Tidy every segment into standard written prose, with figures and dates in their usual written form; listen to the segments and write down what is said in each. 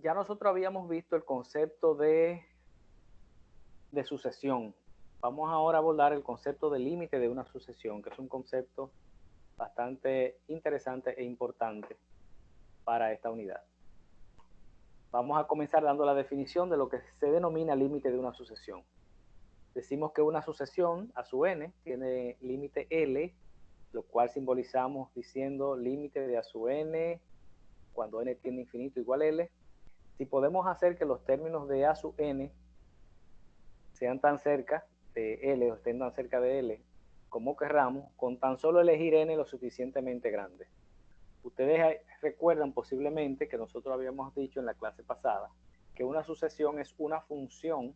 Ya nosotros habíamos visto el concepto de sucesión. Vamos ahora a abordar el concepto de límite de una sucesión, que es un concepto bastante interesante e importante para esta unidad. Vamos a comenzar dando la definición de lo que se denomina límite de una sucesión. Decimos que una sucesión a su n tiene límite L, lo cual simbolizamos diciendo límite de a su n cuando n tiende a infinito igual L. Si podemos hacer que los términos de a sub n sean tan cerca de L o estén tan cerca de L como querramos, con tan solo elegir n lo suficientemente grande. Ustedes recuerdan posiblemente que nosotros habíamos dicho en la clase pasada que una sucesión es una función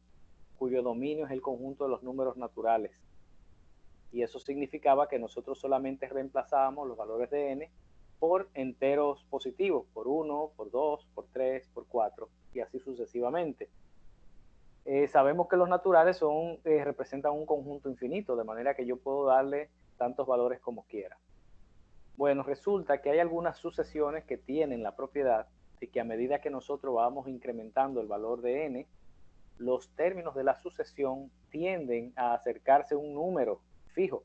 cuyo dominio es el conjunto de los números naturales. Y eso significaba que nosotros solamente reemplazábamos los valores de n por enteros positivos, por 1, por 2, por 3, por 4 y así sucesivamente. Sabemos que los naturales representan un conjunto infinito, de manera que yo puedo darle tantos valores como quiera. Bueno, resulta que hay algunas sucesiones que tienen la propiedad de que a medida que nosotros vamos incrementando el valor de n, los términos de la sucesión tienden a acercarse a un número fijo.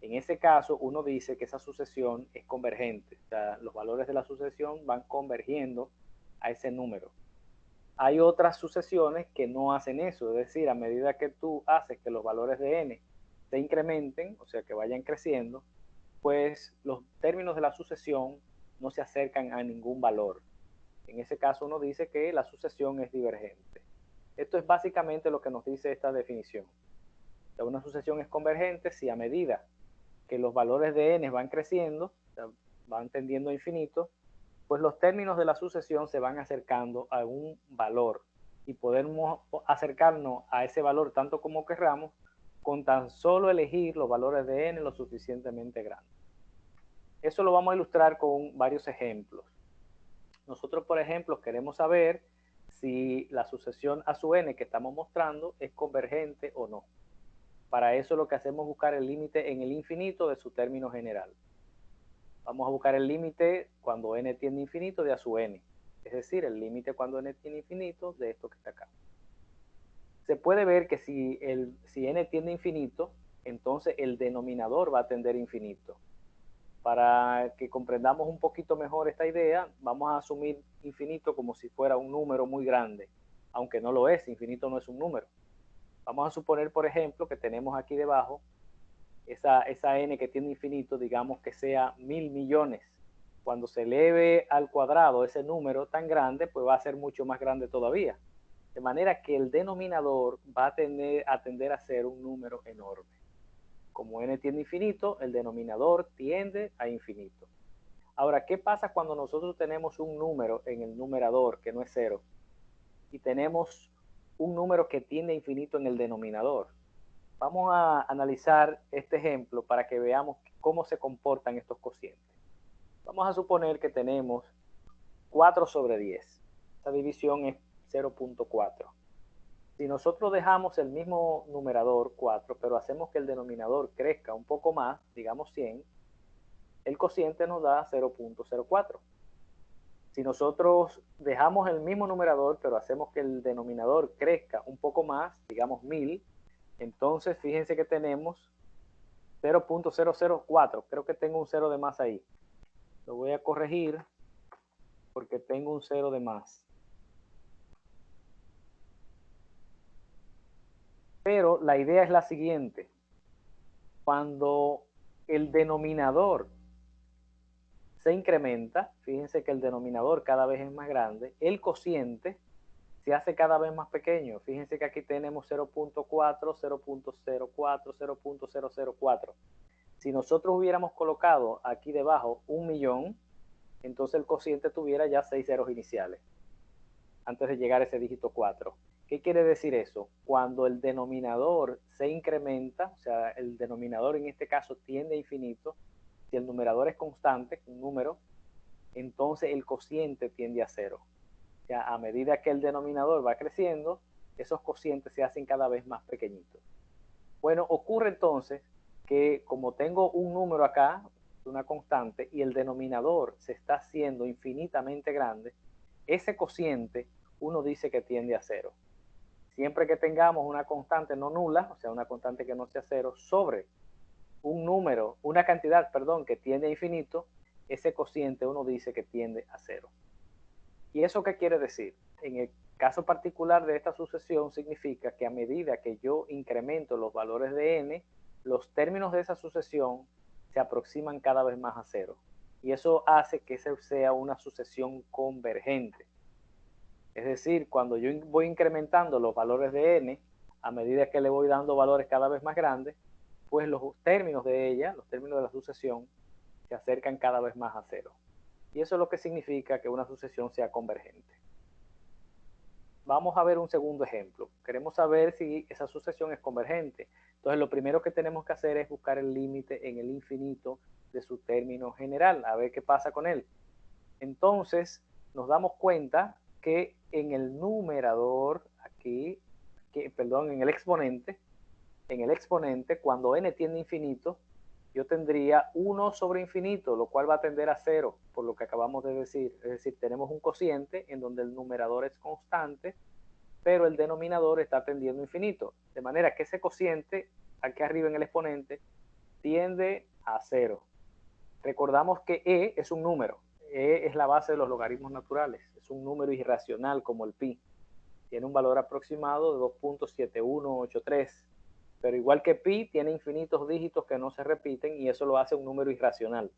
En ese caso, uno dice que esa sucesión es convergente, o sea, los valores de la sucesión van convergiendo a ese número. Hay otras sucesiones que no hacen eso, es decir, a medida que tú haces que los valores de n se incrementen, o sea, que vayan creciendo, pues los términos de la sucesión no se acercan a ningún valor. En ese caso uno dice que la sucesión es divergente. Esto es básicamente lo que nos dice esta definición. O sea, una sucesión es convergente si a medida que los valores de n van creciendo, o sea, van tendiendo a infinito, pues los términos de la sucesión se van acercando a un valor y podemos acercarnos a ese valor tanto como querramos con tan solo elegir los valores de n lo suficientemente grandes. Eso lo vamos a ilustrar con varios ejemplos. Nosotros, por ejemplo, queremos saber si la sucesión a su n que estamos mostrando es convergente o no. Para eso lo que hacemos es buscar el límite en el infinito de su término general. Vamos a buscar el límite cuando n tiende a infinito de a su n. Es decir, el límite cuando n tiende a infinito de esto que está acá. Se puede ver que si n tiende a infinito, entonces el denominador va a tender a infinito. Para que comprendamos un poquito mejor esta idea, vamos a asumir infinito como si fuera un número muy grande, aunque no lo es, infinito no es un número. Vamos a suponer, por ejemplo, que tenemos aquí debajo esa n que tiene infinito, digamos que sea 1000 millones. Cuando se eleve al cuadrado ese número tan grande, pues va a ser mucho más grande todavía. De manera que el denominador va a tender a ser un número enorme. Como n tiende a infinito, el denominador tiende a infinito. Ahora, ¿qué pasa cuando nosotros tenemos un número en el numerador que no es cero y tenemos un número que tiende a infinito en el denominador? Vamos a analizar este ejemplo para que veamos cómo se comportan estos cocientes. Vamos a suponer que tenemos 4 sobre 10. Esta división es 0.4. Si nosotros dejamos el mismo numerador 4, pero hacemos que el denominador crezca un poco más, digamos 100, el cociente nos da 0.04. Si nosotros dejamos el mismo numerador, pero hacemos que el denominador crezca un poco más, digamos 1000, entonces fíjense que tenemos 0.004. Creo que tengo un 0 de más ahí. Lo voy a corregir porque tengo un 0 de más. Pero la idea es la siguiente. Cuando el denominador se incrementa, fíjense que el denominador cada vez es más grande, el cociente se hace cada vez más pequeño. Fíjense que aquí tenemos 0.4, 0.04, 0.004. Si nosotros hubiéramos colocado aquí debajo 1.000.000, entonces el cociente tuviera ya 6 ceros iniciales antes de llegar a ese dígito 4. ¿Qué quiere decir eso? Cuando el denominador se incrementa, o sea, el denominador en este caso tiende a infinito, si el numerador es constante, un número, entonces el cociente tiende a cero. O sea, a medida que el denominador va creciendo, esos cocientes se hacen cada vez más pequeñitos. Bueno, ocurre entonces que como tengo un número acá, una constante, y el denominador se está haciendo infinitamente grande, ese cociente uno dice que tiende a cero. Siempre que tengamos una constante no nula, o sea, una constante que no sea cero, sobre un número, una cantidad, perdón, que tiende a infinito, ese cociente uno dice que tiende a cero. ¿Y eso qué quiere decir? En el caso particular de esta sucesión significa que a medida que yo incremento los valores de n, los términos de esa sucesión se aproximan cada vez más a cero. Y eso hace que esa sea una sucesión convergente. Es decir, cuando yo voy incrementando los valores de n, a medida que le voy dando valores cada vez más grandes, pues los términos de ella, los términos de la sucesión, se acercan cada vez más a cero. Y eso es lo que significa que una sucesión sea convergente. Vamos a ver un segundo ejemplo. Queremos saber si esa sucesión es convergente. Entonces, lo primero que tenemos que hacer es buscar el límite en el infinito de su término general, a ver qué pasa con él. Entonces, nos damos cuenta que en el numerador, aquí, en el exponente, cuando n tiende a infinito, yo tendría 1 sobre infinito, lo cual va a tender a 0, por lo que acabamos de decir. Es decir, tenemos un cociente en donde el numerador es constante, pero el denominador está tendiendo a infinito. De manera que ese cociente, aquí arriba en el exponente, tiende a 0. Recordamos que e es un número. E es la base de los logaritmos naturales. Es un número irracional como el pi. Tiene un valor aproximado de 2.7183. Pero igual que pi, tiene infinitos dígitos que no se repiten y eso lo hace un número irracional.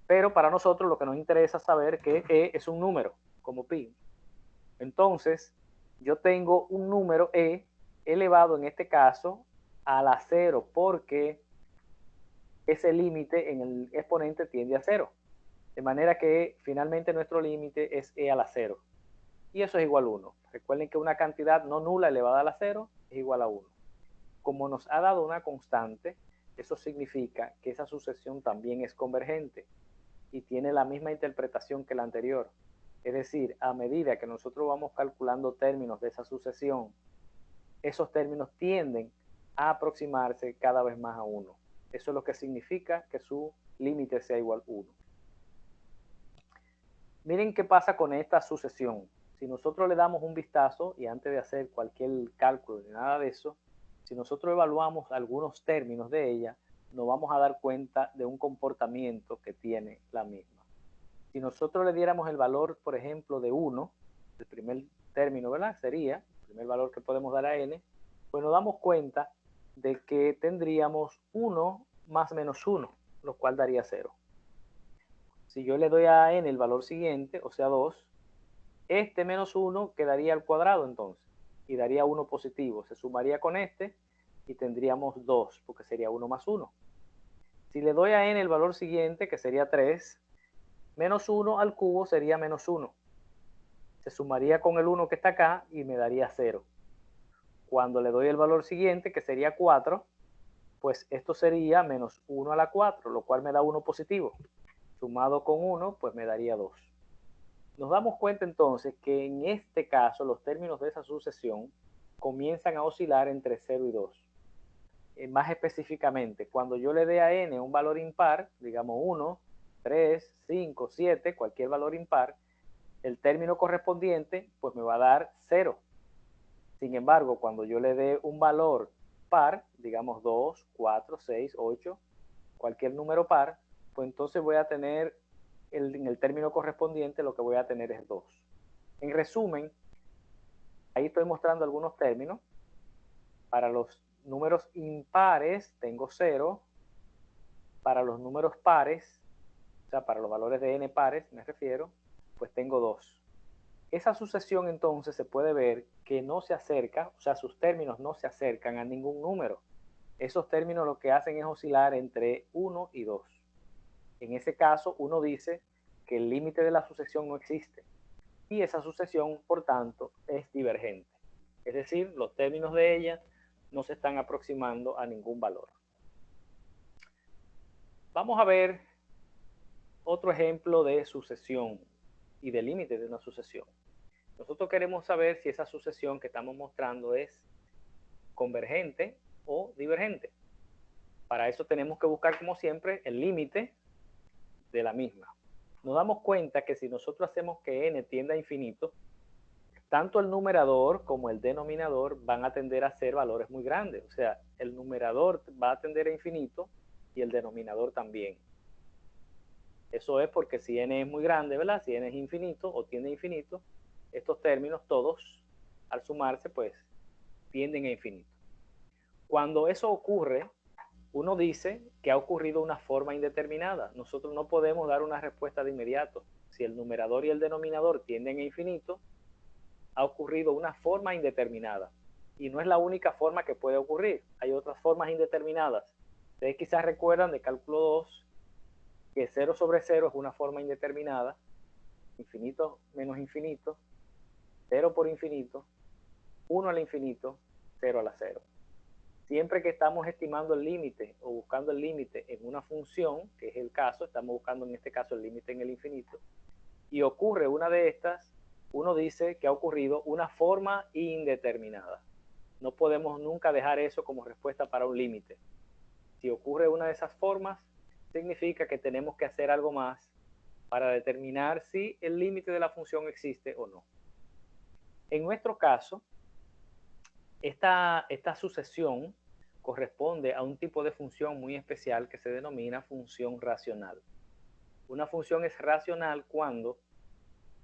Pero para nosotros lo que nos interesa es saber que e es un número, como pi. Entonces, yo tengo un número e elevado en este caso a la 0 porque ese límite en el exponente tiende a 0. De manera que finalmente nuestro límite es e a la 0. Y eso es igual a 1. Recuerden que una cantidad no nula elevada a la 0 es igual a 1. Como nos ha dado una constante, eso significa que esa sucesión también es convergente y tiene la misma interpretación que la anterior. Es decir, a medida que nosotros vamos calculando términos de esa sucesión, esos términos tienden a aproximarse cada vez más a 1. Eso es lo que significa que su límite sea igual a 1. Miren qué pasa con esta sucesión. Si nosotros le damos un vistazo y antes de hacer cualquier cálculo ni nada de eso, si nosotros evaluamos algunos términos de ella, nos vamos a dar cuenta de un comportamiento que tiene la misma. Si nosotros le diéramos el valor, por ejemplo, de 1, el primer término, ¿verdad? Sería el primer valor que podemos dar a n, pues nos damos cuenta de que tendríamos 1 más menos 1, lo cual daría 0. Si yo le doy a n el valor siguiente, o sea 2, este menos 1 quedaría al cuadrado entonces, y daría 1 positivo. Se sumaría con este y tendríamos 2, porque sería 1 más 1. Si le doy a n el valor siguiente, que sería 3, menos 1 al cubo sería menos 1. Se sumaría con el 1 que está acá y me daría 0. Cuando le doy el valor siguiente, que sería 4, pues esto sería menos 1 a la 4, lo cual me da 1 positivo. Sumado con 1, pues me daría 2. Nos damos cuenta entonces que en este caso los términos de esa sucesión comienzan a oscilar entre 0 y 2. Más específicamente, cuando yo le dé a n un valor impar, digamos 1, 3, 5, 7, cualquier valor impar, el término correspondiente pues me va a dar 0. Sin embargo, cuando yo le dé un valor par, digamos 2, 4, 6, 8, cualquier número par, pues entonces voy a tener en el término correspondiente lo que voy a tener es 2. En resumen, ahí estoy mostrando algunos términos. Para los números impares tengo 0. Para los números pares, o sea, para los valores de n pares me refiero, pues tengo 2. Esa sucesión entonces se puede ver que no se acerca, o sea, sus términos no se acercan a ningún número. Esos términos lo que hacen es oscilar entre 1 y 2. En ese caso, uno dice que el límite de la sucesión no existe y esa sucesión, por tanto, es divergente. Es decir, los términos de ella no se están aproximando a ningún valor. Vamos a ver otro ejemplo de sucesión y de límite de una sucesión. Nosotros queremos saber si esa sucesión que estamos mostrando es convergente o divergente. Para eso tenemos que buscar, como siempre, el límite de la misma. nos damos cuenta que si nosotros hacemos que n tienda a infinito, tanto el numerador como el denominador van a tender a ser valores muy grandes. O sea, el numerador va a tender a infinito y el denominador también. Eso es porque si n es muy grande, ¿verdad? Si n es infinito o tiende a infinito, estos términos todos, al sumarse, pues tienden a infinito. Cuando eso ocurre, uno dice que ha ocurrido una forma indeterminada. Nosotros no podemos dar una respuesta de inmediato. Si el numerador y el denominador tienden a infinito, ha ocurrido una forma indeterminada. Y no es la única forma que puede ocurrir. Hay otras formas indeterminadas. Ustedes quizás recuerdan de cálculo 2 que 0 sobre 0 es una forma indeterminada, infinito menos infinito, 0 por infinito, 1 al infinito, 0 a la 0. Siempre que estamos estimando el límite o buscando el límite en una función, que es el caso, estamos buscando en este caso el límite en el infinito, y ocurre una de estas, uno dice que ha ocurrido una forma indeterminada. No podemos nunca dejar eso como respuesta para un límite. Si ocurre una de esas formas, significa que tenemos que hacer algo más para determinar si el límite de la función existe o no. En nuestro caso, esta sucesión corresponde a un tipo de función muy especial que se denomina función racional. Una función es racional cuando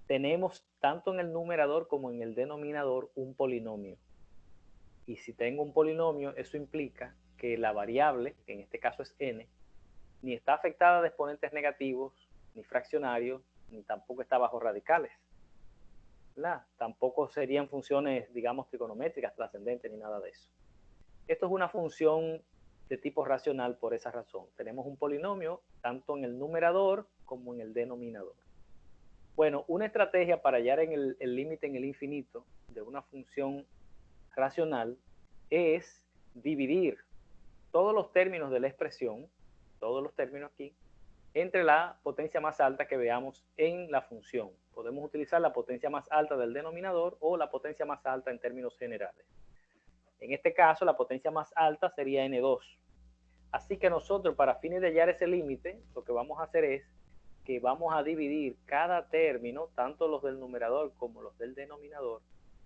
tenemos tanto en el numerador como en el denominador un polinomio. Y si tengo un polinomio, eso implica que la variable, que en este caso es n, ni está afectada de exponentes negativos, ni fraccionarios, ni tampoco está bajo radicales. ¿Verdad? Tampoco serían funciones, digamos, trigonométricas, trascendentes, ni nada de eso. Esto es una función de tipo racional por esa razón. Tenemos un polinomio tanto en el numerador como en el denominador. Bueno, una estrategia para hallar en el límite en el infinito de una función racional es dividir todos los términos de la expresión, todos los términos aquí, entre la potencia más alta que veamos en la función. Podemos utilizar la potencia más alta del denominador o la potencia más alta en términos generales. En este caso, la potencia más alta sería n2. Así que nosotros, para fines de hallar ese límite, lo que vamos a hacer es que vamos a dividir cada término, tanto los del numerador como los del denominador,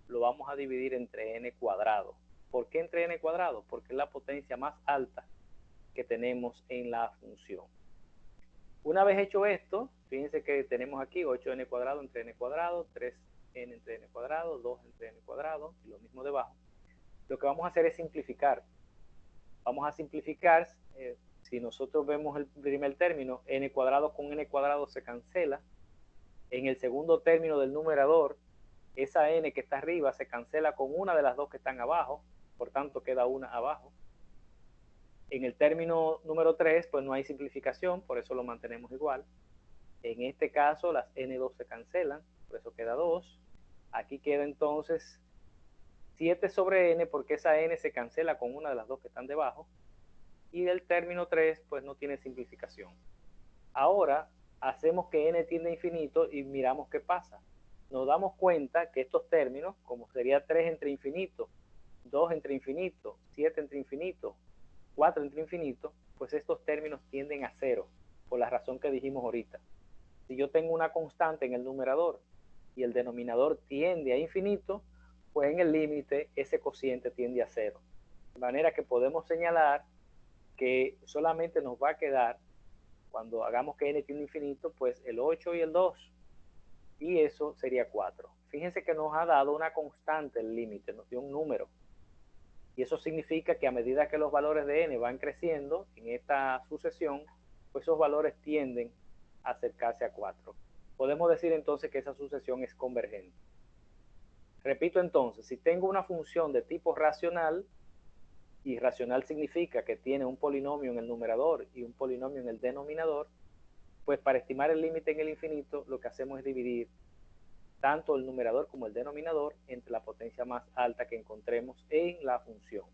lo vamos a dividir entre n cuadrado. ¿Por qué entre n cuadrado? Porque es la potencia más alta que tenemos en la función. Una vez hecho esto, fíjense que tenemos aquí 8n cuadrado entre n cuadrado, 3n entre n cuadrado, 2 entre n cuadrado, y lo mismo debajo. Lo que vamos a hacer es simplificar. Vamos a simplificar, si nosotros vemos el primer término, n cuadrado con n cuadrado se cancela. En el segundo término del numerador, esa n que está arriba se cancela con una de las dos que están abajo, por tanto queda una abajo. En el término número 3, pues no hay simplificación, por eso lo mantenemos igual. En este caso, las n2 se cancelan, por eso queda 2. Aquí queda entonces 7 sobre n, porque esa n se cancela con una de las dos que están debajo. Y del término 3, pues no tiene simplificación. Ahora, hacemos que n tiende a infinito y miramos qué pasa. Nos damos cuenta que estos términos, como sería 3 entre infinito, 2 entre infinito, 7 entre infinito, 4 entre infinito, pues estos términos tienden a 0, por la razón que dijimos ahorita. Si yo tengo una constante en el numerador y el denominador tiende a infinito, pues en el límite ese cociente tiende a 0. De manera que podemos señalar que solamente nos va a quedar, cuando hagamos que n tiende a infinito, pues el 8 y el 2. Y eso sería 4. Fíjense que nos ha dado una constante el límite, nos dio un número. Y eso significa que a medida que los valores de n van creciendo en esta sucesión, pues esos valores tienden a acercarse a 4. Podemos decir entonces que esa sucesión es convergente. Repito entonces, si tengo una función de tipo racional, y racional significa que tiene un polinomio en el numerador y un polinomio en el denominador, pues para estimar el límite en el infinito, lo que hacemos es dividir tanto el numerador como el denominador entre la potencia más alta que encontremos en la función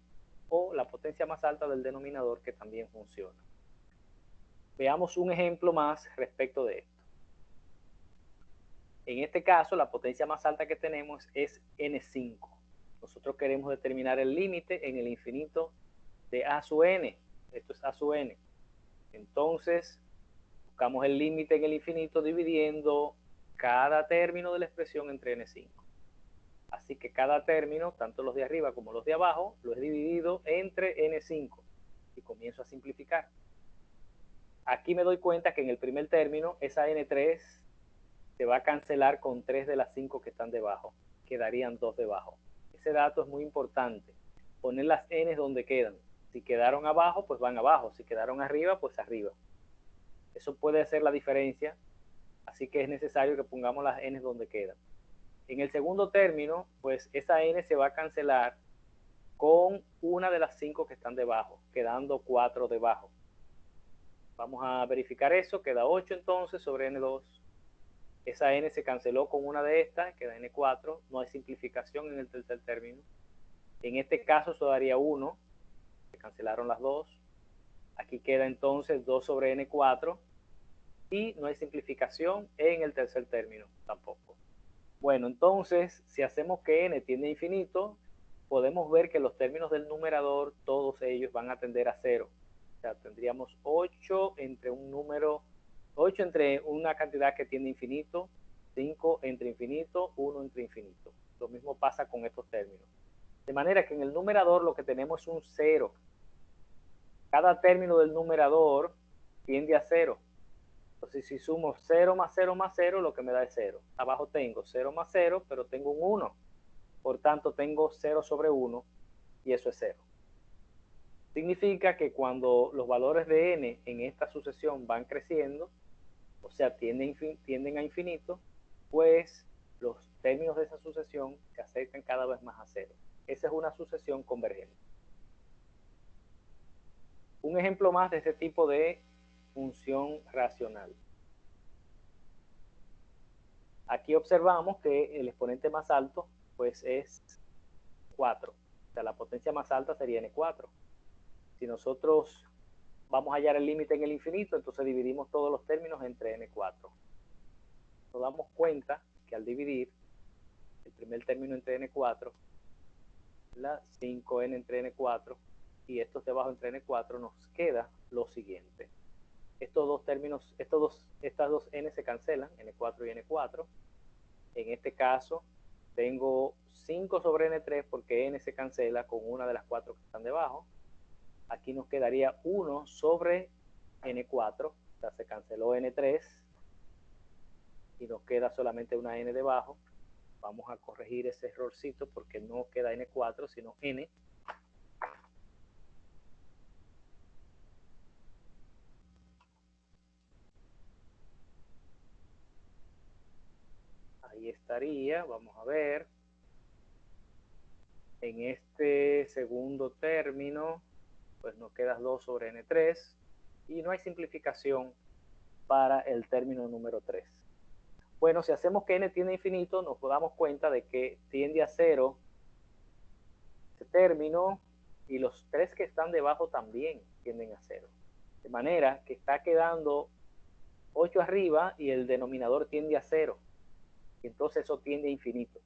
o la potencia más alta del denominador que también funciona. Veamos un ejemplo más respecto de esto. En este caso, la potencia más alta que tenemos es n5. Nosotros queremos determinar el límite en el infinito de a sub n. Esto es a sub n. Entonces, Buscamos el límite en el infinito dividiendo cada término de la expresión entre n5. Así que cada término, tanto los de arriba como los de abajo, lo he dividido entre n5 y comienzo a simplificar. Aquí me doy cuenta que en el primer término esa n3 se va a cancelar con 3 de las 5 que están debajo. Quedarían 2 debajo. Ese dato es muy importante. Poner las n donde quedan. Si quedaron abajo, pues van abajo. Si quedaron arriba, pues arriba. Eso puede hacer la diferencia. Así que es necesario que pongamos las n donde quedan. En el segundo término, pues esa n se va a cancelar con una de las 5 que están debajo, quedando 4 debajo. Vamos a verificar eso. Queda 8 entonces sobre n2. Esa n se canceló con una de estas, queda n4. No hay simplificación en el tercer término. En este caso eso daría 1. Se cancelaron las 2. Aquí queda entonces 2 sobre n4. Y no hay simplificación en el tercer término tampoco. Bueno, entonces, si hacemos que n tiende a infinito, podemos ver que los términos del numerador, todos ellos van a tender a 0. O sea, tendríamos 8 entre un número, 8 entre una cantidad que tiende a infinito, 5 entre infinito, 1 entre infinito. Lo mismo pasa con estos términos. De manera que en el numerador lo que tenemos es un 0. Cada término del numerador tiende a 0. Entonces, si sumo 0 más 0 más 0, lo que me da es 0. Abajo tengo 0 más 0, pero tengo un 1. Por tanto, tengo 0 sobre 1 y eso es 0. Significa que cuando los valores de n en esta sucesión van creciendo, o sea, tienden a infinito, pues los términos de esa sucesión se acercan cada vez más a 0. Esa es una sucesión convergente. Un ejemplo más de este tipo de función racional. Aquí observamos que el exponente más alto pues es 4. O sea, la potencia más alta sería n4. Si nosotros vamos a hallar el límite en el infinito, entonces dividimos todos los términos entre n4. Nos damos cuenta que al dividir el primer término entre n4, la 5n entre n4 y estos debajo entre n4, nos queda lo siguiente. Estos dos términos, estas dos n se cancelan, n4 y n4. En este caso, tengo 5 sobre n3 porque n se cancela con una de las 4 que están debajo. Aquí nos quedaría 1 sobre n4, o sea, se canceló n3 y nos queda solamente una n debajo. Vamos a corregir ese errorcito porque no queda n4, sino n. Ahí estaría, vamos a ver. En este segundo término, pues nos queda 2 sobre n3 y no hay simplificación para el término número 3. Bueno, si hacemos que n tiende a infinito, nos damos cuenta de que tiende a 0 este término y los 3 que están debajo también tienden a 0. De manera que está quedando 8 arriba y el denominador tiende a 0. Y entonces eso tiende a infinito.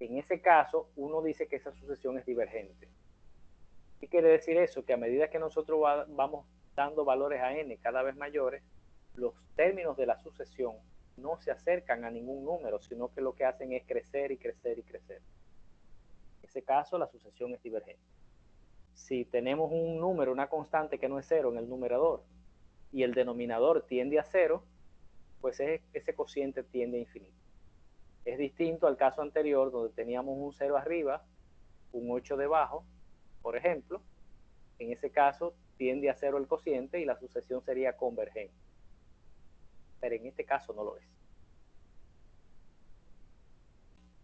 En ese caso, uno dice que esa sucesión es divergente. ¿Qué quiere decir eso? Que a medida que nosotros vamos dando valores a n cada vez mayores, los términos de la sucesión no se acercan a ningún número, sino que lo que hacen es crecer y crecer y crecer. En ese caso, la sucesión es divergente. Si tenemos un número, una constante que no es 0 en el numerador, y el denominador tiende a 0, pues ese cociente tiende a infinito. Es distinto al caso anterior, donde teníamos un 0 arriba, un 8 debajo, por ejemplo. En ese caso tiende a 0 el cociente y la sucesión sería convergente. Pero en este caso no lo es.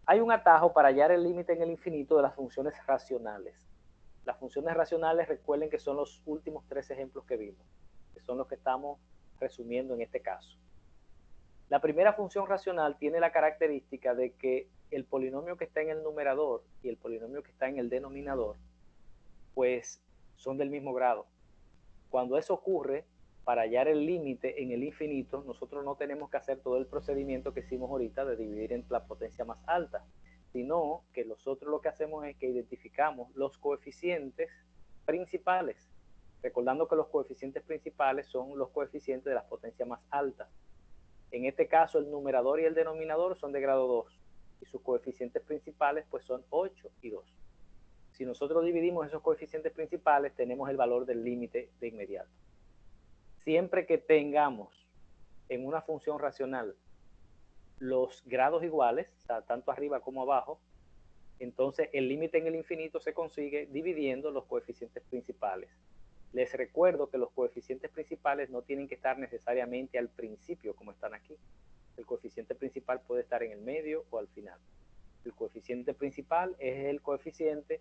Hay un atajo para hallar el límite en el infinito de las funciones racionales. Las funciones racionales, recuerden que son los últimos 3 ejemplos que vimos, que son los que estamos resumiendo en este caso. La primera función racional tiene la característica de que el polinomio que está en el numerador y el polinomio que está en el denominador, pues son del mismo grado. Cuando eso ocurre, para hallar el límite en el infinito, nosotros no tenemos que hacer todo el procedimiento que hicimos ahorita de dividir entre la potencia más alta, sino que nosotros lo que hacemos es que identificamos los coeficientes principales recordando que los coeficientes principales son los coeficientes de las potencias más altas. En este caso, el numerador y el denominador son de grado 2 y sus coeficientes principales pues son 8 y 2. Si nosotros dividimos esos coeficientes principales, tenemos el valor del límite de inmediato. Siempre que tengamos en una función racional los grados iguales, o sea, tanto arriba como abajo, entonces el límite en el infinito se consigue dividiendo los coeficientes principales. Les recuerdo que los coeficientes principales no tienen que estar necesariamente al principio como están aquí. El coeficiente principal puede estar en el medio o al final. El coeficiente principal es el coeficiente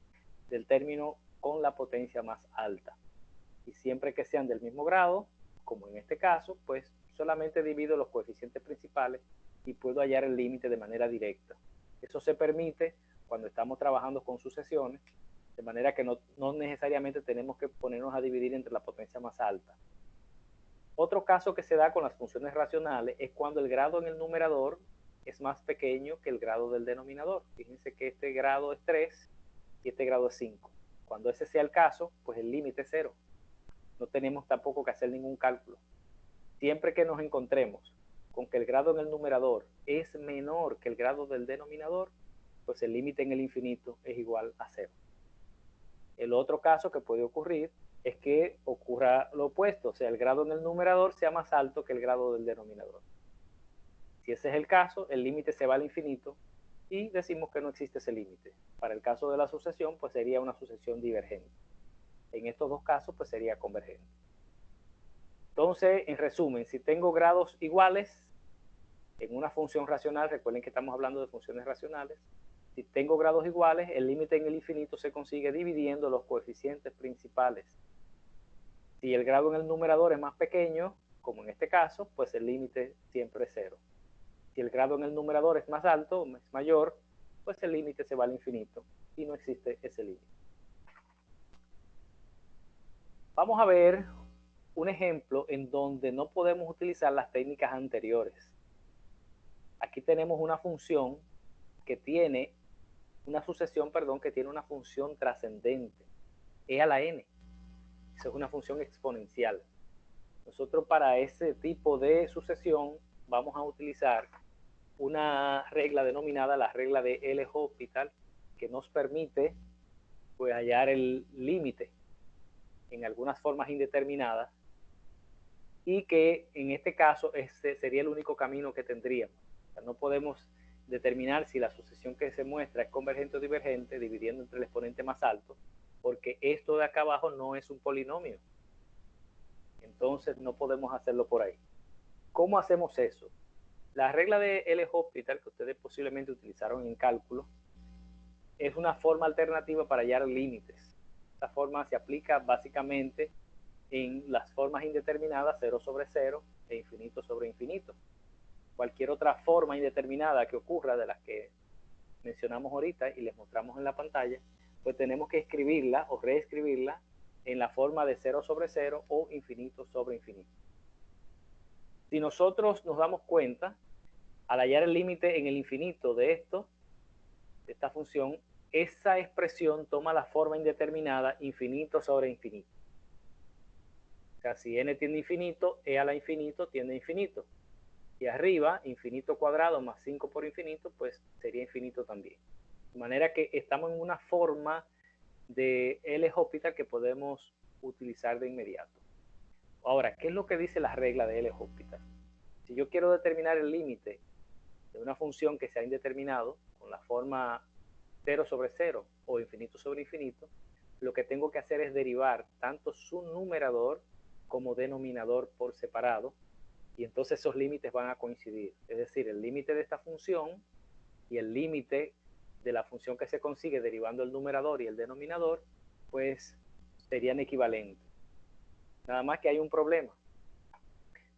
del término con la potencia más alta. Y siempre que sean del mismo grado, como en este caso, pues solamente divido los coeficientes principales y puedo hallar el límite de manera directa. Eso se permite cuando estamos trabajando con sucesiones, de manera que no necesariamente tenemos que ponernos a dividir entre la potencia más alta. Otro caso que se da con las funciones racionales es cuando el grado en el numerador es más pequeño que el grado del denominador. Fíjense que este grado es 3 y este grado es 5. Cuando ese sea el caso, pues el límite es 0. No tenemos tampoco que hacer ningún cálculo. Siempre que nos encontremos con que el grado en el numerador es menor que el grado del denominador, pues el límite en el infinito es igual a 0. El otro caso que puede ocurrir es que ocurra lo opuesto, o sea, el grado en el numerador sea más alto que el grado del denominador. Si ese es el caso, el límite se va al infinito y decimos que no existe ese límite. Para el caso de la sucesión, pues sería una sucesión divergente. En estos dos casos, pues sería convergente. Entonces, en resumen, si tengo grados iguales en una función racional, recuerden que estamos hablando de funciones racionales, si tengo grados iguales, el límite en el infinito se consigue dividiendo los coeficientes principales. Si el grado en el numerador es más pequeño, como en este caso, pues el límite siempre es 0. Si el grado en el numerador es más alto, es mayor, pues el límite se va al infinito y no existe ese límite. Vamos a ver un ejemplo en donde no podemos utilizar las técnicas anteriores. Aquí tenemos una función que tiene una sucesión, que tiene una función trascendente, e a la n. Esa es una función exponencial. Nosotros para ese tipo de sucesión vamos a utilizar una regla denominada la regla de L-Hospital, que nos permite pues, hallar el límite en algunas formas indeterminadas y que en este caso este sería el único camino que tendríamos. O sea, no podemos determinar si la sucesión que se muestra es convergente o divergente dividiendo entre el exponente más alto, porque esto de acá abajo no es un polinomio. Entonces no podemos hacerlo por ahí. ¿Cómo hacemos eso? La regla de L-Hospital que ustedes posiblemente utilizaron en cálculo es una forma alternativa para hallar límites. Esta forma se aplica básicamente en las formas indeterminadas 0 sobre 0 e infinito sobre infinito. Cualquier otra forma indeterminada que ocurra de las que mencionamos ahorita y les mostramos en la pantalla, pues tenemos que escribirla o reescribirla en la forma de 0 sobre 0 o infinito sobre infinito. Si nosotros nos damos cuenta, al hallar el límite en el infinito de esto, de esta función, esa expresión toma la forma indeterminada infinito sobre infinito. O sea, si n tiende a infinito, e a la infinito tiende a infinito. Y arriba, infinito cuadrado más 5 por infinito, pues sería infinito también. De manera que estamos en una forma de L-Hospital que podemos utilizar de inmediato. Ahora, ¿qué es lo que dice la regla de L-Hospital? Si yo quiero determinar el límite de una función que sea indeterminado con la forma 0 sobre 0 o infinito sobre infinito, lo que tengo que hacer es derivar tanto su numerador como denominador por separado, y entonces esos límites van a coincidir. Es decir, el límite de esta función y el límite de la función que se consigue derivando el numerador y el denominador, pues serían equivalentes. Nada más que hay un problema.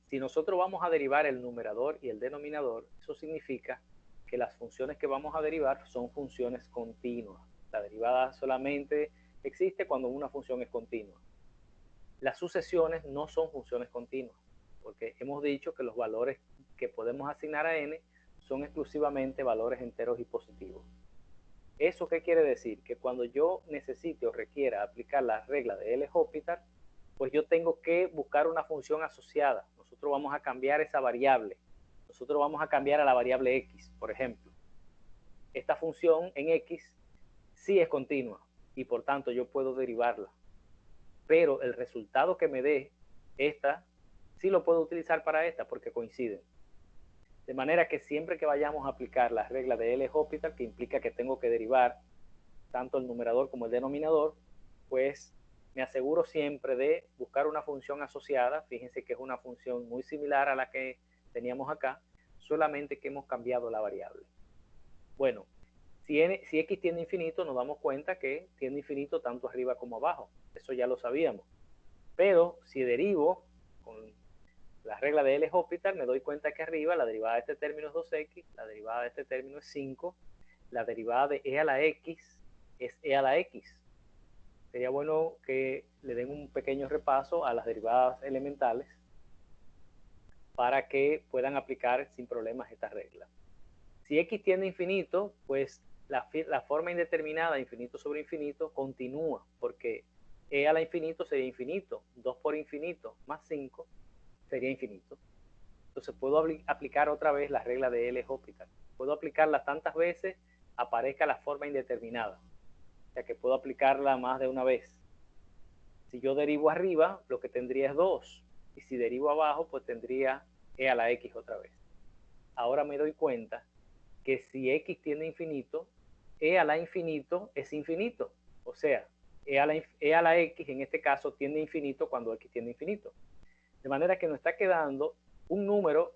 Si nosotros vamos a derivar el numerador y el denominador, eso significa que las funciones que vamos a derivar son funciones continuas. La derivada solamente existe cuando una función es continua. Las sucesiones no son funciones continuas, porque hemos dicho que los valores que podemos asignar a n son exclusivamente valores enteros y positivos. ¿Eso qué quiere decir? Que cuando yo necesite o requiera aplicar la regla de L-Hospital, pues yo tengo que buscar una función asociada. Nosotros vamos a cambiar esa variable. Nosotros vamos a cambiar a la variable x, por ejemplo. Esta función en x sí es continua y por tanto yo puedo derivarla. Pero el resultado que me dé esta, sí lo puedo utilizar para esta porque coinciden. De manera que siempre que vayamos a aplicar la regla de L-Hospital, que implica que tengo que derivar tanto el numerador como el denominador, pues me aseguro siempre de buscar una función asociada. Fíjense que es una función muy similar a la que teníamos acá, solamente que hemos cambiado la variable. Bueno, si x tiende a infinito, nos damos cuenta que tiende a infinito tanto arriba como abajo. Eso ya lo sabíamos. Pero si derivo con la regla de L-Hospital, me doy cuenta que arriba la derivada de este término es 2x, la derivada de este término es 5, la derivada de e a la x es e a la x. Sería bueno que le den un pequeño repaso a las derivadas elementales para que puedan aplicar sin problemas esta regla. Si x tiende a infinito, pues la forma indeterminada, infinito sobre infinito, continúa, porque e a la infinito sería infinito, 2 por infinito más 5 sería infinito. Entonces puedo aplicar otra vez la regla de L-Hospital. Puedo aplicarla tantas veces aparezca la forma indeterminada. O sea que puedo aplicarla más de una vez. Si yo derivo arriba, lo que tendría es 2. Y si derivo abajo, pues tendría e a la x otra vez. Ahora me doy cuenta que si x tiende a infinito, e a la infinito es infinito. O sea, e a la x en este caso tiende a infinito cuando x tiende a infinito. De manera que nos está quedando un número,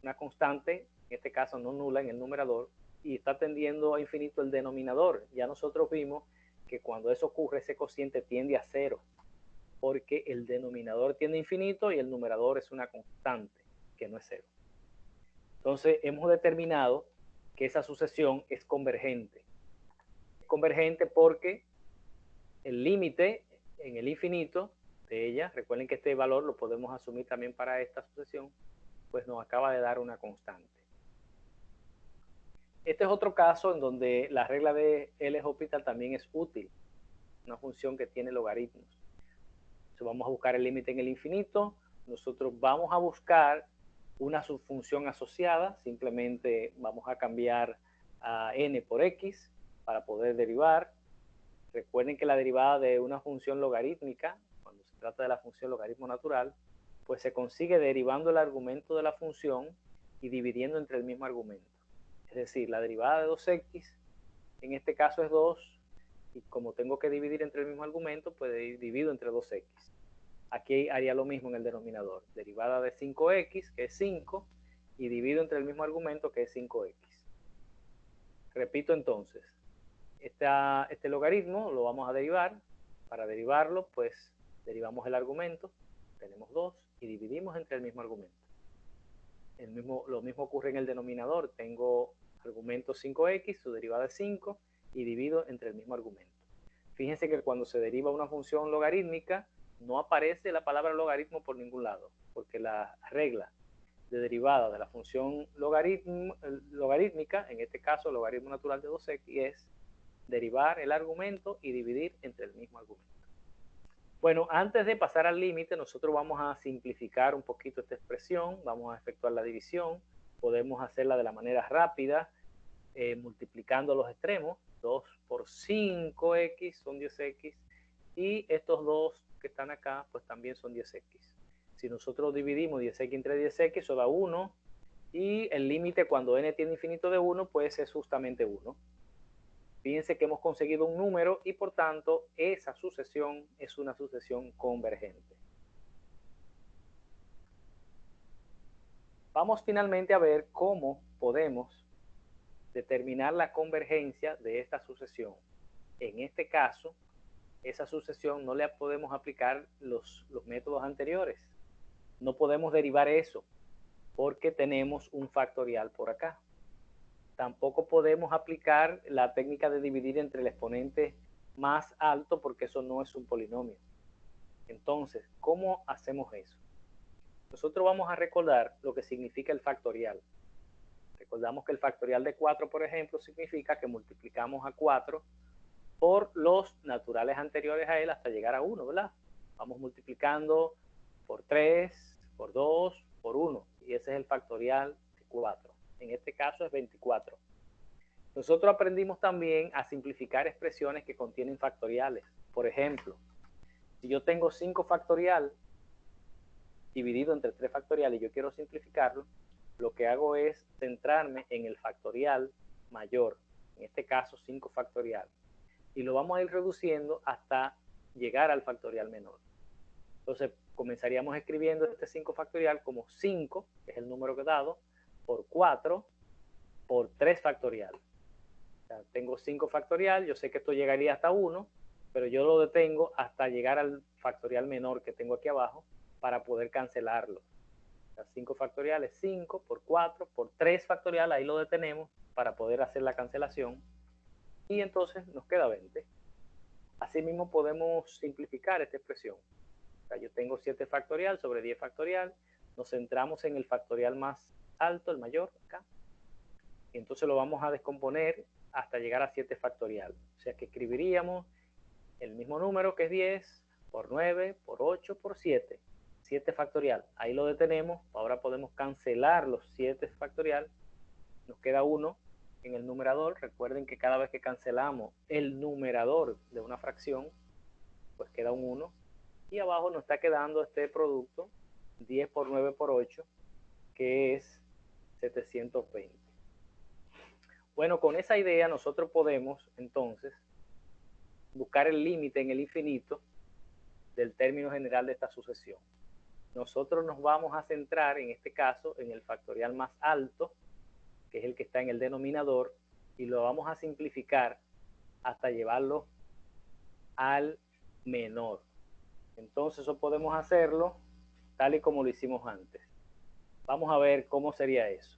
una constante, en este caso no nula en el numerador, y está tendiendo a infinito el denominador. Ya nosotros vimos que cuando eso ocurre, ese cociente tiende a 0, porque el denominador tiende a infinito y el numerador es una constante, que no es 0. Entonces, hemos determinado que esa sucesión es convergente. Es convergente porque el límite en el infinito de ella, recuerden que este valor lo podemos asumir también para esta sucesión, pues nos acaba de dar una constante. Este es otro caso en donde la regla de L-Hospital también es útil, una función que tiene logaritmos. Entonces vamos a buscar el límite en el infinito, nosotros vamos a buscar una subfunción asociada, simplemente vamos a cambiar a n por x para poder derivar. Recuerden que la derivada de una función logarítmica, cuando se trata de la función logaritmo natural, pues se consigue derivando el argumento de la función y dividiendo entre el mismo argumento. Es decir, la derivada de 2x, en este caso es 2, y como tengo que dividir entre el mismo argumento, pues divido entre 2x. Aquí haría lo mismo en el denominador. Derivada de 5x, que es 5, y divido entre el mismo argumento, que es 5x. Repito entonces, este logaritmo lo vamos a derivar. Para derivarlo, pues derivamos el argumento, tenemos 2, y dividimos entre el mismo argumento. Lo mismo ocurre en el denominador. Tengo argumento 5x, su derivada es 5, y divido entre el mismo argumento. Fíjense que cuando se deriva una función logarítmica, no aparece la palabra logaritmo por ningún lado, porque la regla de derivada de la función logarítmica, en este caso logaritmo natural de 2x, es derivar el argumento y dividir entre el mismo argumento. Bueno, antes de pasar al límite, nosotros vamos a simplificar un poquito esta expresión, vamos a efectuar la división, podemos hacerla de la manera rápida, multiplicando los extremos. 2 por 5x son 10x, y estos dos que están acá, pues también son 10x. Si nosotros dividimos 10x entre 10x, eso da 1, y el límite cuando n tiende infinito de 1, pues es justamente 1. Fíjense que hemos conseguido un número y por tanto esa sucesión es una sucesión convergente. Vamos finalmente a ver cómo podemos determinar la convergencia de esta sucesión. En este caso, esa sucesión no le podemos aplicar los métodos anteriores. No podemos derivar eso porque tenemos un factorial por acá. Tampoco podemos aplicar la técnica de dividir entre el exponente más alto porque eso no es un polinomio. Entonces, ¿cómo hacemos eso? Nosotros vamos a recordar lo que significa el factorial. Recordamos que el factorial de 4, por ejemplo, significa que multiplicamos a 4 por los naturales anteriores a él hasta llegar a 1, ¿verdad? Vamos multiplicando por 3, por 2, por 1, y ese es el factorial de 4. En este caso es 24. Nosotros aprendimos también a simplificar expresiones que contienen factoriales. Por ejemplo, si yo tengo 5 factorial dividido entre 3 factoriales y yo quiero simplificarlo, lo que hago es centrarme en el factorial mayor, en este caso 5 factorial, y lo vamos a ir reduciendo hasta llegar al factorial menor. Entonces comenzaríamos escribiendo este 5 factorial como 5, que es el número que he dado, por 4, por 3 factorial. O sea, tengo 5 factorial, yo sé que esto llegaría hasta 1, pero yo lo detengo hasta llegar al factorial menor que tengo aquí abajo para poder cancelarlo. O sea, 5 factorial es 5 por 4 por 3 factorial, ahí lo detenemos para poder hacer la cancelación y entonces nos queda 20. Asimismo podemos simplificar esta expresión. O sea, yo tengo 7 factorial sobre 10 factorial, nos centramos en el factorial más alto, el mayor, acá, y entonces lo vamos a descomponer hasta llegar a 7 factorial. O sea que escribiríamos el mismo número que es 10 por 9 por 8 por 7. 7 factorial. Ahí lo detenemos. Ahora podemos cancelar los 7 factorial. Nos queda 1 en el numerador. Recuerden que cada vez que cancelamos el numerador de una fracción, pues queda un 1. Y abajo nos está quedando este producto, 10 por 9 por 8, que es 720. Bueno, con esa idea nosotros podemos entonces buscar el límite en el infinito del término general de esta sucesión. Nosotros nos vamos a centrar en este caso en el factorial más alto, que es el que está en el denominador, y lo vamos a simplificar hasta llevarlo al menor. Entonces eso podemos hacerlo tal y como lo hicimos antes. Vamos a ver cómo sería eso.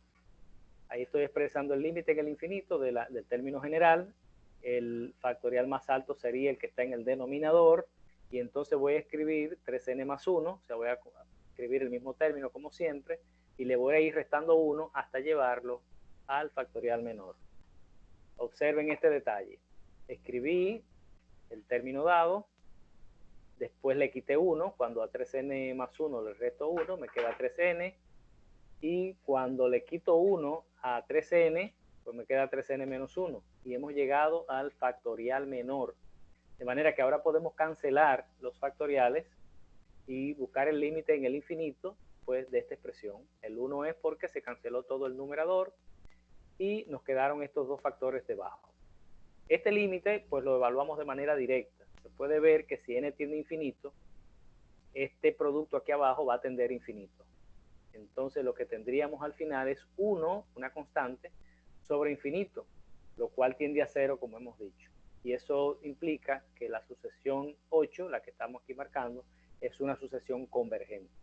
Ahí estoy expresando el límite en el infinito del término general. El factorial más alto sería el que está en el denominador, y entonces voy a escribir 3n más 1, o sea, voy a escribir el mismo término como siempre, y le voy a ir restando 1 hasta llevarlo al factorial menor. Observen este detalle. Escribí el término dado, después le quité 1, cuando a 3n más 1 le resto 1, me queda 3n, y cuando le quito 1 a 3n, pues me queda 3n menos 1, y hemos llegado al factorial menor. De manera que ahora podemos cancelar los factoriales y buscar el límite en el infinito, pues, de esta expresión. El 1 es porque se canceló todo el numerador y nos quedaron estos dos factores debajo. Este límite, pues, lo evaluamos de manera directa. Se puede ver que si n tiende a infinito, este producto aquí abajo va a tender a infinito. Entonces lo que tendríamos al final es 1, una constante, sobre infinito, lo cual tiende a 0, como hemos dicho. Y eso implica que la sucesión 8, la que estamos aquí marcando, es una sucesión convergente.